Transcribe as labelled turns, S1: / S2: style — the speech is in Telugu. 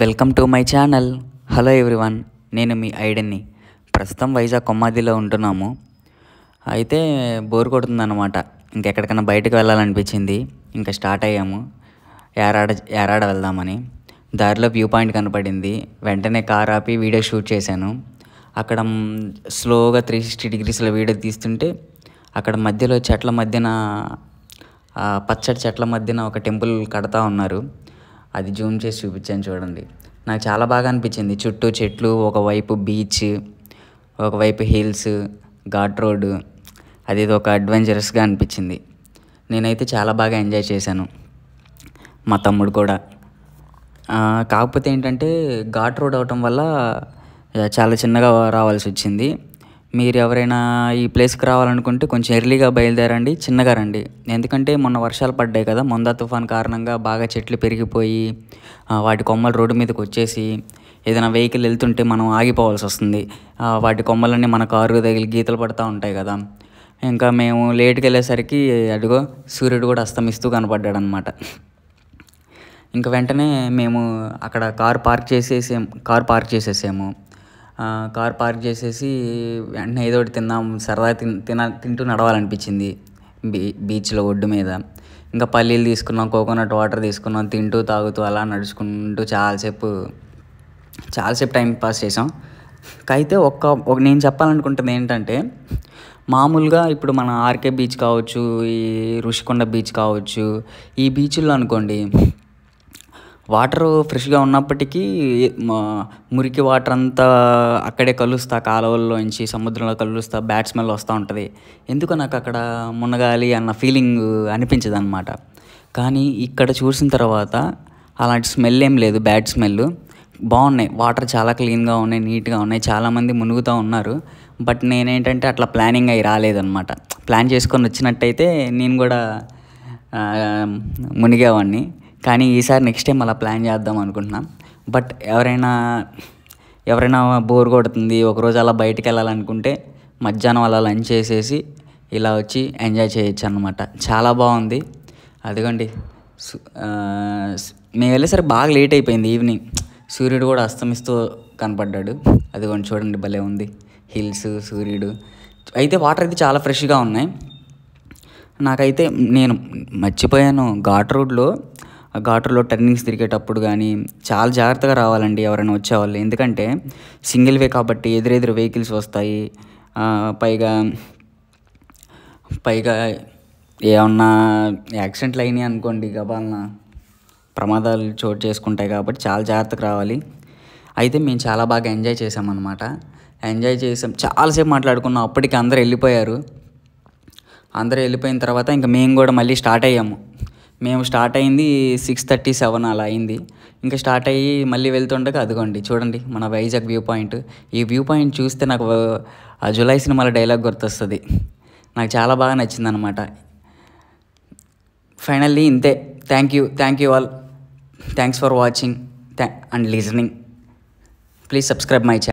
S1: Welcome to my channel. Hello everyone, నేను మీ ఐడెన్ని. ప్రస్తుతం వైజాగ్ కొమ్మాదిలో ఉంటున్నాము. అయితే బోర్ కొడుతుందన్నమాట. ఇంకెక్కడికైనా బయటకు వెళ్ళాలనిపించింది. ఇంకా స్టార్ట్ అయ్యాము యారాడ వెళ్దామని. దారిలో వ్యూ పాయింట్ కనపడింది. వెంటనే కార్ ఆపి వీడియో షూట్ చేశాను. అక్కడ స్లోగా 360 డిగ్రీస్లో వీడియో తీస్తుంటే అక్కడ మధ్యలో చెట్ల మధ్యన పచ్చటి చెట్ల మధ్యన ఒక టెంపుల్ కడతా ఉన్నారు. అది జూమ్ చేసి చూపించాను చూడండి. నాకు చాలా బాగా అనిపించింది. చుట్టూ చెట్లు, ఒకవైపు బీచ్, ఒకవైపు హిల్స్, ఘాట్ రోడ్. అది ఒక అడ్వెంచరస్గా అనిపించింది. నేనైతే చాలా బాగా ఎంజాయ్ చేశాను, మా తమ్ముడు కూడా. కాకపోతే ఏంటంటే ఘాట్ రోడ్ అవటం వల్ల చాలా చిన్నగా రావాల్సి వచ్చింది. మీరు ఎవరైనా ఈ ప్లేస్కి రావాలనుకుంటే కొంచెం ఎర్లీగా బయలుదేరండి, చిన్నగా రండి. ఎందుకంటే మొన్న వర్షాలు పడ్డాయి కదా, మొందా తుఫాన్ కారణంగా బాగా చెట్లు పెరిగిపోయి వాటి కొమ్మలు రోడ్డు మీదకి వచ్చేసి ఏదైనా వెహికల్ వెళ్తుంటే మనం ఆగిపోవాల్సి వస్తుంది. వాటి కొమ్మలన్నీ మన కారు తగిలి గీతలు పడుతూ ఉంటాయి కదా. ఇంకా మేము లేట్కి వెళ్ళేసరికి అదిగో సూర్యుడు కూడా అస్తమిస్తూ కనపడ్డాడు అనమాట. ఇంకా వెంటనే మేము అక్కడ కార్ పార్క్ చేసేసాము. కార్ పార్క్ చేసేసి వెంటనే ఏదో ఒకటి తిందాం, సరదా తింటూ నడవాలనిపించింది బీచ్లో ఒడ్డు మీద. ఇంకా పల్లీలు తీసుకున్నాం, కోకోనట్ వాటర్ తీసుకున్నాం, తింటూ తాగుతూ అలా నడుచుకుంటూ చాలాసేపు టైం పాస్ చేసాం. అయితే నేను చెప్పాలనుకుంటుంది ఏంటంటే, మామూలుగా ఇప్పుడు మన ఆర్కే బీచ్ కావచ్చు, ఈ ఋషికొండ బీచ్ కావచ్చు, ఈ బీచ్ల్లో అనుకోండి వాటర్ ఫ్రెష్గా ఉన్నప్పటికీ మురికి వాటర్ అంతా అక్కడే కలుస్తా, కాలువల్లోంచి సముద్రంలో కలుస్తా, బ్యాడ్ స్మెల్ వస్తూ ఉంటుంది. ఎందుకో నాకు అక్కడ మునగాలి అన్న ఫీలింగ్ అనిపించదు అనమాట. కానీ ఇక్కడ చూసిన తర్వాత అలాంటి స్మెల్ ఏం లేదు, బ్యాడ్ స్మెల్. బాగున్నాయి, వాటర్ చాలా క్లీన్గా ఉన్నాయి, నీట్గా ఉన్నాయి, చాలామంది మునుగుతూ ఉన్నారు. బట్ నేనేంటంటే అట్లా ప్లానింగ్ అయ్యి రాలేదన్నమాట. ప్లాన్ చేసుకొని వచ్చినట్టయితే నేను కూడా మునిగేవాడిని. కానీ ఈసారి నెక్స్ట్ టైం అలా ప్లాన్ చేద్దాం అనుకుంటున్నాం. బట్ ఎవరైనా బోర్ కొడుతుంది, ఒకరోజు అలా బయటికి వెళ్ళాలనుకుంటే మధ్యాహ్నం అలా లంచ్ చేసేసి ఇలా వచ్చి ఎంజాయ్ చేయొచ్చు అన్నమాట. చాలా బాగుంది. అదిగోండి, మేము వెళ్ళేసరికి బాగా లేట్ అయిపోయింది, ఈవినింగ్. సూర్యుడు కూడా అస్తమిస్తూ కనపడ్డాడు. అదిగోండి చూడండి, భలే ఉంది హిల్స్, సూర్యుడు. అయితే వాటర్ అయితే చాలా ఫ్రెష్గా ఉన్నాయి. నాకైతే నేను మర్చిపోయాను, ఘాట్ రోడ్లో టర్నింగ్స్ తిరిగేటప్పుడు కానీ చాలా జాగ్రత్తగా రావాలండి ఎవరైనా వచ్చేవాళ్ళు. ఎందుకంటే సింగిల్ వే కాబట్టి ఎదురెదురు వెహికల్స్ వస్తాయి. పైగా ఏమన్నా యాక్సిడెంట్లు అయినాయి అనుకోండి, గబాలన ప్రమాదాలు చోటు చేసుకుంటాయి కాబట్టి చాలా జాగ్రత్తగా రావాలి. అయితే మేము చాలా బాగా ఎంజాయ్ చేసామన్నమాట. చాలాసేపు మాట్లాడుకున్నాం. అప్పటికి అందరూ వెళ్ళిపోయారు. వెళ్ళిపోయిన తర్వాత ఇంకా మేము కూడా మళ్ళీ స్టార్ట్ అయ్యాము. మేము స్టార్ట్ అయింది 6:37 అలా అయింది. ఇంకా స్టార్ట్ అయ్యి మళ్ళీ వెళ్తుండగా అదిగోండి చూడండి మన వైజాగ్ వ్యూ పాయింట్. ఈ వ్యూ పాయింట్ చూస్తే నాకు ఆ జులై సినిమాలో డైలాగ్ గుర్తొస్తుంది. నాకు చాలా బాగా నచ్చిందనమాట. ఫైనల్లీ ఇంతే. Thank you all. Thanks for watching and listening. Please subscribe my channel.